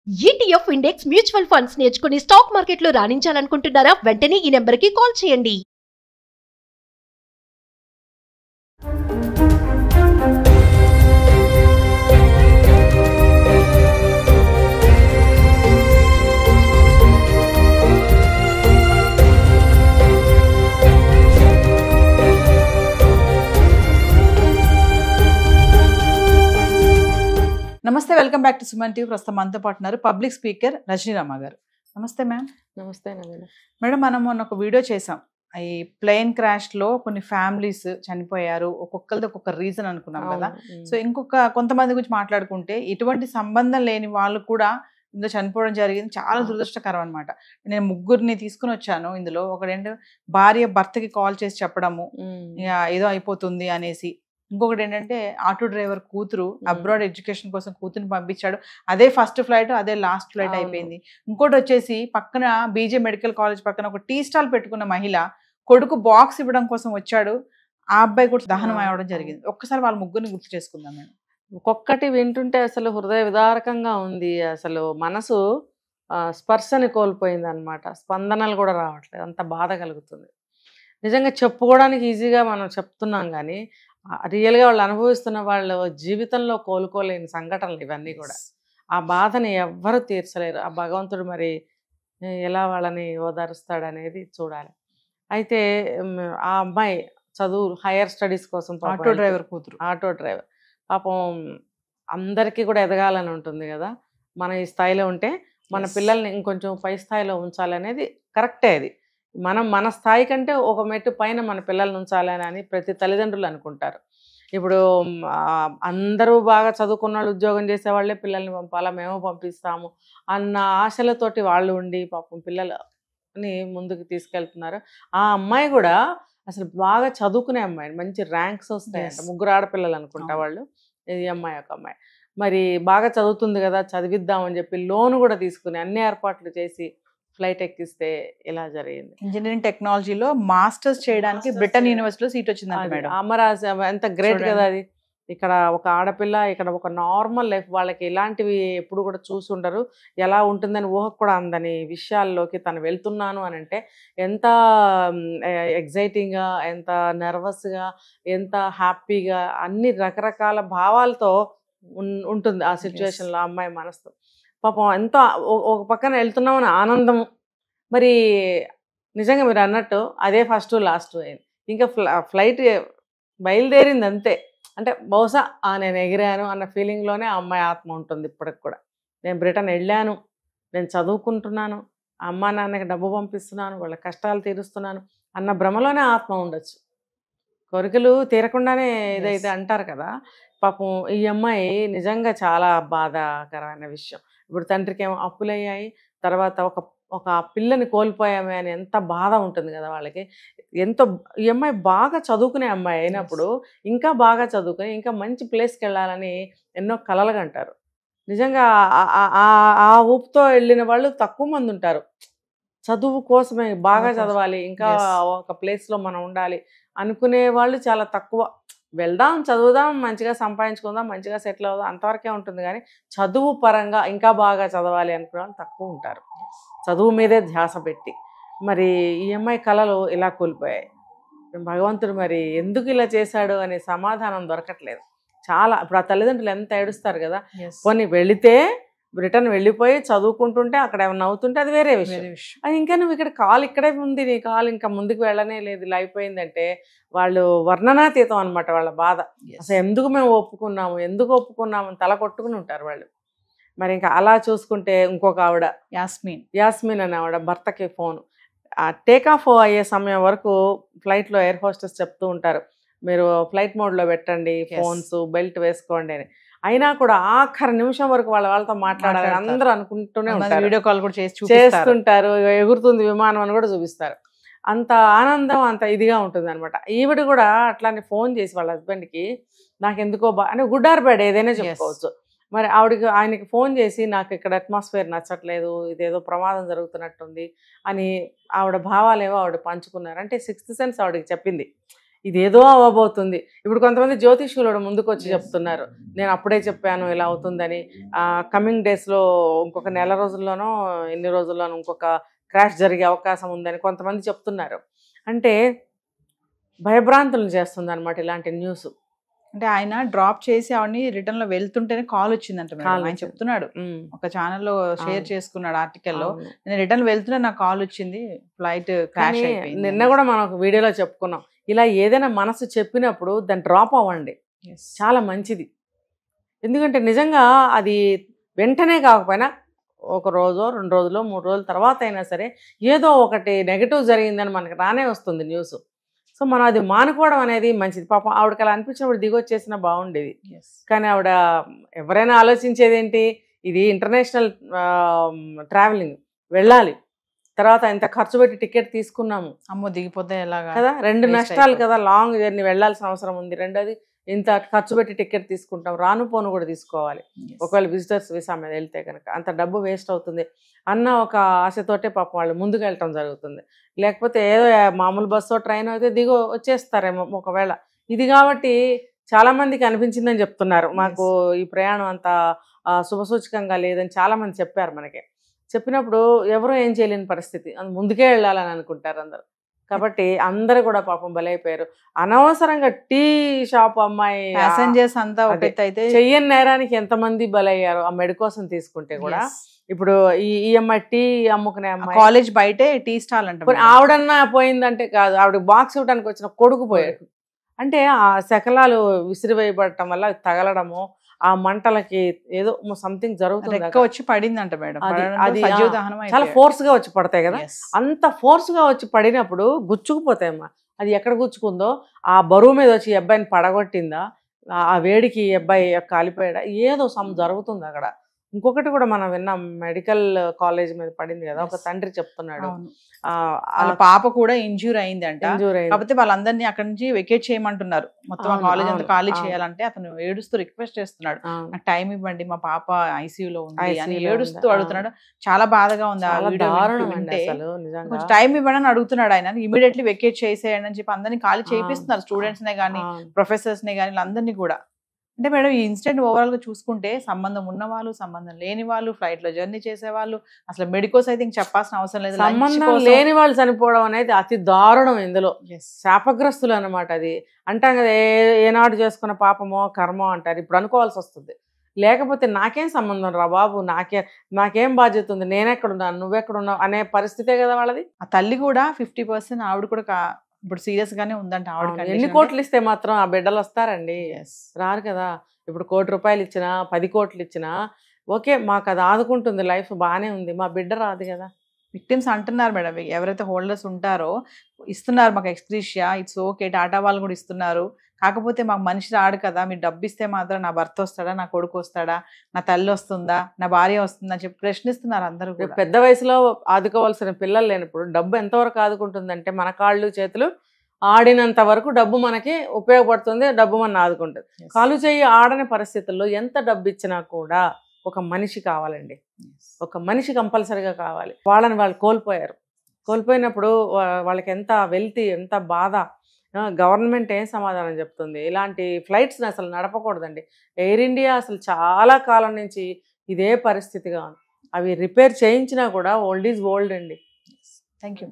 ETF index mutual funds నేర్చుకుని stock మార్కెట్లో రాణించాలనుకుంటున్నారా? వెంటనే ఈ నెంబర్కి కాల్ చేయండి. నమస్తే, welcome back to Suman TV. ప్రస్తుతం మనతో పాటు ఉన్నారు పబ్లిక్ స్పీకర్ రజనీరామ గారు. నమస్తే మ్యామ్. నమస్తే మేడం, మనం మొన్న ఒక వీడియో చేసాం. ఈ ప్లేన్ క్రాష్ లో కొన్ని ఫ్యామిలీస్ చనిపోయారు, ఒక్కొక్కరిది ఒక్కొక్క రీజన్ అనుకున్నాం కదా. సో కొంతమంది గురించి మాట్లాడుకుంటే ఇటువంటి సంబంధం లేని వాళ్ళు కూడా ఇందులో చనిపోవడం జరిగింది. చాలా దురదృష్టకరం అనమాట. నేను ముగ్గురిని తీసుకుని వచ్చాను. ఇందులో ఒకటేంటి, భార్య భర్తకి కాల్ చేసి చెప్పడము ఏదో అయిపోతుంది అనేసి. ఇంకొకటి ఏంటంటే, ఆటో డ్రైవర్ కూతురు అబ్రాడ్ ఎడ్యుకేషన్ కోసం కూతురుని పంపించాడు. అదే ఫస్ట్ ఫ్లైట్, అదే లాస్ట్ ఫ్లైట్ అయిపోయింది. ఇంకోటి వచ్చేసి, పక్కన బీజే మెడికల్ కాలేజ్ పక్కన ఒక టీ స్టాల్ పెట్టుకున్న మహిళ కొడుకు బాక్స్ ఇవ్వడం కోసం వచ్చాడు. ఆ అబ్బాయి కూడా దహనం అవ్వడం జరిగింది. ఒక్కసారి వాళ్ళ ముగ్గురిని గుర్తు చేసుకుందాం మేము. ఒక్కొక్కటి వింటుంటే అసలు హృదయ విదారకంగా ఉంది. అసలు మనసు స్పర్శని కోల్పోయింది అనమాట. స్పందనలు కూడా రావట్లేదు, అంత బాధ కలుగుతుంది. నిజంగా చెప్పుకోవడానికి ఈజీగా మనం చెప్తున్నాం, కానీ రియల్గా వాళ్ళు అనుభవిస్తున్న వాళ్ళ జీవితంలో కోలుకోలేని సంఘటనలు ఇవన్నీ కూడా. ఆ బాధని ఎవ్వరూ తీర్చలేరు. ఆ భగవంతుడు మరి ఎలా వాళ్ళని ఓదారుస్తాడు అనేది చూడాలి. అయితే ఆ అమ్మాయి చదువు హైయర్ స్టడీస్ కోసం, ఆటో డ్రైవర్ కూతురు, ఆటో డ్రైవర్ పాపం అందరికీ కూడా ఎదగాలని ఉంటుంది కదా. మన ఈ స్థాయిలో ఉంటే మన పిల్లల్ని ఇంకొంచెం పై స్థాయిలో ఉంచాలనేది కరెక్టే. అది మన స్థాయి కంటే ఒక మెట్టు పైన మన పిల్లల్ని ఉంచాలని అని ప్రతి తల్లిదండ్రులు అనుకుంటారు. ఇప్పుడు అందరూ బాగా చదువుకున్న వాళ్ళు, ఉద్యోగం చేసేవాళ్ళే పిల్లల్ని పంపాలా, మేము పంపిస్తాము అన్న ఆశలతోటి వాళ్ళు ఉండి పాపం పిల్లలని ముందుకు తీసుకెళ్తున్నారు. ఆ అమ్మాయి కూడా అసలు బాగా చదువుకునే అమ్మాయి, మంచి ర్యాంక్స్ వస్తాయంట. ముగ్గురు ఆడపిల్లలు అనుకుంటా వాళ్ళు. ఈ అమ్మాయి ఒక అమ్మాయి మరి బాగా చదువుతుంది కదా, చదివిద్దామని చెప్పి లోన్ కూడా తీసుకుని అన్ని ఏర్పాట్లు చేసి ఫ్లైట్ ఎక్కిస్తే ఇలా జరిగింది. ఇంజనీరింగ్ టెక్నాలజీలో మాస్టర్స్ చేయడానికి బ్రిటన్ యూనివర్సిటీలో సీట్ వచ్చింది. అమరాజ్ ఎంత గ్రేట్ కదా అది. ఇక్కడ ఒక ఆడపిల్ల, ఇక్కడ ఒక నార్మల్ లైఫ్, వాళ్ళకి ఇలాంటివి ఎప్పుడు కూడా చూసి ఉండరు. ఎలా ఉంటుందని ఊహకు కూడా అందని విషయాల్లోకి తను వెళ్తున్నాను అని అంటే ఎంత ఎగ్జైటింగ్గా, ఎంత నర్వస్గా, ఎంత హ్యాపీగా, అన్ని రకరకాల భావాలతో ఉంటుంది ఆ సిచ్యువేషన్లో ఆ అమ్మాయి మనసు. పాపం ఎంతో ఒక పక్కన వెళ్తున్నామని ఆనందము. మరి నిజంగా మీరు అన్నట్టు అదే ఫస్ట్ లాస్ట్ అయింది. ఇంకా ఫ్లైట్ బయలుదేరింది అంతే. అంటే బహుశా నేను ఎగిరాను అన్న ఫీలింగ్లోనే ఆ అమ్మాయి ఆత్మ ఉంటుంది ఇప్పటికి కూడా. నేను బ్రిటన్ వెళ్ళాను, నేను చదువుకుంటున్నాను, అమ్మా నాన్నకి డబ్బు పంపిస్తున్నాను, వాళ్ళ కష్టాలు తీరుస్తున్నాను అన్న భ్రమలోనే ఆత్మ ఉండొచ్చు. కోరికలు తీరకుండానే ఏదైతే అంటారు కదా. పాపం ఈ అమ్మాయి నిజంగా చాలా బాధాకరమైన విషయం. ఇప్పుడు తండ్రికి ఏమో అప్పులయ్యాయి, తర్వాత ఒక పిల్లని కోల్పోయామే అని ఎంత బాధ ఉంటుంది కదా వాళ్ళకి. ఎంతో ఈ అమ్మాయి బాగా చదువుకునే అమ్మాయి అయినప్పుడు ఇంకా బాగా చదువుకుని ఇంకా మంచి ప్లేస్కి వెళ్ళాలని ఎన్నో కలలుగా అంటారు. నిజంగా ఆ ఊపుతో వెళ్ళిన వాళ్ళు తక్కువ మంది ఉంటారు. చదువు కోసమే, బాగా చదవాలి, ఇంకా ఒక ప్లేస్లో మనం ఉండాలి అనుకునే వాళ్ళు చాలా తక్కువ. వెళ్దాం, చదువుదాం, మంచిగా సంపాదించుకుందాం, మంచిగా సెటిల్ అవుదాం, అంతవరకే ఉంటుంది. కానీ చదువు పరంగా ఇంకా బాగా చదవాలి అనుకునే వాళ్ళు తక్కువ ఉంటారు, చదువు మీదే ధ్యాస పెట్టి. మరి ఈ అమ్మాయి కళలు ఇలా కోల్పోయాయి. భగవంతుడు మరి ఎందుకు ఇలా చేశాడు అనే సమాధానం దొరకట్లేదు. చాలా ఇప్పుడు ఆ తల్లిదండ్రులు ఎంత ఏడుస్తారు కదా. పోనీ వెళితే బ్రిటన్ వెళ్ళిపోయి చదువుకుంటుంటే అక్కడ ఏమన్నా అవుతుంటే అది వేరే విషయం. అది ఇంకా నువ్వు ఇక్కడ కాలు ఇక్కడే ఉంది, నీ కాలు ఇంకా ముందుకు వెళ్ళనే లేదు, ఇలా అయిపోయిందంటే వాళ్ళు వర్ణనాతీతం అనమాట వాళ్ళ బాధ. అసలు ఎందుకు మేము ఒప్పుకున్నాము అని తల కొట్టుకుని ఉంటారు వాళ్ళు. మరి ఇంకా అలా చూసుకుంటే ఇంకొక ఆవిడ యాస్మిన్ అనే ఆవిడ భర్తకి ఫోన్ టేక్ ఆఫ్ అయ్యే సమయం వరకు ఫ్లైట్లో ఎయిర్ హోస్టెస్ చెప్తూ ఉంటారు, మీరు ఫ్లైట్ మోడ్లో పెట్టండి ఫోన్స్, బెల్ట్ వేసుకోండి అని. అయినా కూడా ఆఖరి నిమిషం వరకు వాళ్ళతో మాట్లాడాలి అందరూ అనుకుంటూనే ఉంటారు. వీడియో కాల్ కూడా చేస్తుంటారు, ఎగురుతుంది విమానం అని కూడా చూపిస్తారు. అంత ఆనందం, అంత ఇదిగా ఉంటుంది అనమాట. ఈవిడ కూడా అట్లానే ఫోన్ చేసి వాళ్ళ హస్బెండ్కి నాకు ఎందుకో అంటే గుడ్ ఆర్ బ్యాడ్ ఏదైనా చెప్పుకోవచ్చు. మరి ఆయనకి ఫోన్ చేసి నాకు ఇక్కడ అట్మాస్ఫియర్ నచ్చట్లేదు, ఇదేదో ప్రమాదం జరుగుతున్నట్టుంది అని ఆవిడ భావాలేవో ఆవిడ పంచుకున్నారు. అంటే సిక్స్త్ సెన్స్ ఆవిడకి చెప్పింది, ఇదేదో అవ్వబోతుంది. ఇప్పుడు కొంతమంది జ్యోతిష్యులు ముందుకు వచ్చి చెప్తున్నారు, నేను అప్పుడే చెప్పాను ఇలా అవుతుందని, కమింగ్ డేస్లో ఇంకొక నెల రోజుల్లోనో ఎన్ని రోజుల్లోనో ఇంకొక క్రాష్ జరిగే అవకాశం ఉందని కొంతమంది చెప్తున్నారు. అంటే భయభ్రాంతులు చేస్తుంది అనమాట ఇలాంటి న్యూస్. అంటే ఆయన డ్రాప్ చేసి ఆవిడని రిటర్న్ లో వెళ్తుంటేనే కాల్ వచ్చిందంట మేడం. ఆయన చెప్తున్నాడు, ఒక ఛానల్లో షేర్ చేసుకున్నాడు ఆర్టికల్లో, నేను రిటర్న్ వెళ్తున్నా నాకు కాల్ వచ్చింది, ఫ్లైట్ క్రాష్ అయిపోయింది. నిన్న కూడా మనం ఒక వీడియోలో చెప్పుకున్నాం, ఇలా ఏదైనా మనసు చెప్పినప్పుడు దాన్ని డ్రాప్ అవ్వండి, చాలా మంచిది. ఎందుకంటే నిజంగా అది వెంటనే కాకపోయినా ఒక రోజో 2 రోజులో 3 రోజుల తర్వాత అయినా సరే ఏదో ఒకటి నెగటివ్ జరిగిందని మనకి రానే వస్తుంది న్యూస్. సో మనం అది మానుకోవడం అనేది మంచిది. పాపం ఆవిడకి అలా అనిపించినప్పుడు దిగొచ్చేసినా బాగుండేది. కానీ ఆవిడ ఎవరైనా ఆలోచించేది ఏంటి, ఇది ఇంటర్నేషనల్ ట్రావెలింగ్, వెళ్ళాలి, తర్వాత ఇంత ఖర్చు పెట్టి టికెట్ తీసుకున్నాము, అమ్మో దిగిపోతే ఎలాగా కదా, 2 నష్టాలు కదా, లాంగ్ జర్నీ వెళ్ళాల్సిన అవసరం ఉంది. రెండోది ఇంత ఖర్చు పెట్టి టికెట్ తీసుకుంటాం, రాను పోను కూడా తీసుకోవాలి, ఒకవేళ విజిటర్స్ వీసా మీద వెళ్తే కనుక అంత డబ్బు వేస్ట్ అవుతుంది అన్న ఒక ఆశతోటే పాపం వాళ్ళు ముందుకు వెళ్ళటం జరుగుతుంది. లేకపోతే ఏదో మామూలు బస్సో ట్రైన్ అయితే దిగో వచ్చేస్తారేమో ఒకవేళ. ఇది కాబట్టి చాలా మందికి అనిపించిందని చెప్తున్నారు, మాకు ఈ ప్రయాణం అంత శుభసూచకంగా లేదని చాలా మంది చెప్పారు మనకి. చెప్పినప్పుడు ఎవరో ఏం చేయలేని పరిస్థితి, ముందుకే వెళ్ళాలని అనుకుంటారు అందరు. కాబట్టి అందరూ కూడా పాపం బలైపోయారు. అనవసరంగా టీ షాప్ అమ్మాయి ప్యాసింజర్స్ అంతా అయితే చెయ్యని నేరానికి ఎంతమంది బలయ్యారు ఆ మెడి కోసం తీసుకుంటే కూడా. ఇప్పుడు ఈ అమ్మాయి టీ అమ్ముకునే అమ్మాయి కాలేజ్ బయటే టీ స్టాల్ అంటే ఆవిడన్నా పోయిందంటే కాదు, ఆవిడ బాక్స్ ఇవ్వడానికి వచ్చిన కొడుకు పోయాడు. అంటే ఆ శకలాలు విసిరివేయబడటం వల్ల తగలడము, ఆ మంటలకి ఏదో సంథింగ్ జరుగుతుంది, వచ్చి పడిందంట మేడం. అది చాలా ఫోర్స్ గా వచ్చి పడతాయి కదా, అంత ఫోర్స్ గా వచ్చి పడినప్పుడు గుచ్చుకుపోతాయమ్మా. అది ఎక్కడ గుచ్చుకుందో, ఆ బరువు మీద వచ్చి ఈ అబ్బాయిని పడగొట్టిందా, ఆ వేడికి ఈ అబ్బాయి కాలిపోయాడా, ఏదో జరుగుతుంది అక్కడ. ఇంకొకటి కూడా మనం విన్నాం, మెడికల్ కాలేజ్ మీద పడింది కదా, ఒక తండ్రి చెప్తున్నాడు వాళ్ళ పాప కూడా ఇంజ్యూర్ అయింది అంట. కాకపోతే వాళ్ళందరినీ అక్కడ నుంచి వెకేట్ చేయమంటున్నారు, మొత్తం ఆ కాలేజ్ అంతా ఖాళీ చేయాలంటే అతను ఏడుస్తూ రిక్వెస్ట్ చేస్తున్నాడు, నాకు టైం ఇవ్వండి, మా పాప ఐసీయూలో ఉంది అని ఏడుస్తూ అడుగుతున్నాడు. చాలా బాధగా ఉంది ఆ వీడియో వింటే. కొంచెం టైం ఇవ్వండి అని అడుగుతున్నాడు ఆయన. ఇమీడియట్లీ వెకేట్ చేసేయండి అని చెప్పి అందరినీ ఖాళీ చేపిస్తున్నారు, స్టూడెంట్స్ నే కానీ ప్రొఫెసర్స్ నే కానీ అందరినీ కూడా. అంటే మేడం ఈ ఇన్సిడెంట్ ఓవరాల్ గా చూసుకుంటే సంబంధం ఉన్న వాళ్ళు, సంబంధం లేని వాళ్ళు, ఫ్లైట్ లో జర్నీ చేసే వాళ్ళు, అసలు మెడికోస్ అయితే ఇంక చెప్పాల్సిన అవసరం లేదు. సంబంధం లేని వాళ్ళు చనిపోవడం అనేది అతి దారుణం. ఇందులో శాపగ్రస్తులు అనమాట. అది అంటాం కదా, ఏనాడు చేసుకున్న పాపమో కర్మో అంటారు, ఇప్పుడు అనుకోవాల్సి వస్తుంది. లేకపోతే నాకేం సంబంధం రా బాబు, నాకేం బాధ్యత ఉంది, నేనెక్కడున్నాను నువ్వెక్కడున్నావు అనే పరిస్థితే కదా వాళ్ళది. ఆ తల్లి కూడా 50% ఆవిడ కూడా ఇప్పుడు సీరియస్ గానే ఉందంట. ఆవిడ ఎన్ని కోట్లు ఇస్తే మాత్రం ఆ బిడ్డలు వస్తారండి, రారు కదా. ఇప్పుడు 1 కోటి రూపాయలు ఇచ్చినా 10 కోట్లు ఇచ్చినా ఓకే, మాకు అది ఆదుకుంటుంది, లైఫ్ బాగానే ఉంది, మా బిడ్డ రాదు కదా. విక్టిమ్స్ అంటున్నారు మేడం, ఎవరైతే హోల్డర్స్ ఉంటారో ఇస్తున్నారు మాకు ఎక్స్గ్రీషియా, ఇట్స్ ఓకే, టాటా వాళ్ళు కూడా ఇస్తున్నారు, కాకపోతే మాకు మనిషి రాడు కదా, మీరు డబ్బు ఇస్తే మాత్రం నా భర్త వస్తాడా, నా కొడుకు వస్తాడా, నా తల్లి వస్తుందా, నా భార్య వస్తుందా అని చెప్పి ప్రశ్నిస్తున్నారు అందరూ. పెద్ద వయసులో ఆదుకోవాల్సిన పిల్లలు లేనప్పుడు డబ్బు ఎంతవరకు ఆదుకుంటుందంటే, మన కాళ్ళు చేతులు ఆడినంత వరకు డబ్బు మనకి ఉపయోగపడుతుంది, డబ్బు మన ఆదుకుంటుంది. కాలు చేయి ఆడని పరిస్థితుల్లో ఎంత డబ్బు ఇచ్చినా కూడా ఒక మనిషి కావాలండి, ఒక మనిషి కంపల్సరీగా కావాలి. వాళ్ళని వాళ్ళు కోల్పోయినప్పుడు వాళ్ళకి ఎంత వెల్తీ, ఎంత బాధ. గవర్నమెంట్ ఏం సమాధానం చెప్తుంది? ఇలాంటి ఫ్లైట్స్ని అసలు నడపకూడదండి. ఎయిర్ ఇండియా అసలు చాలా కాలం నుంచి ఇదే పరిస్థితిగా ఉంది. అవి రిపేర్ చేయించినా కూడా ఓల్డ్ ఈజ్ ఓల్డ్ అండి. Thank you.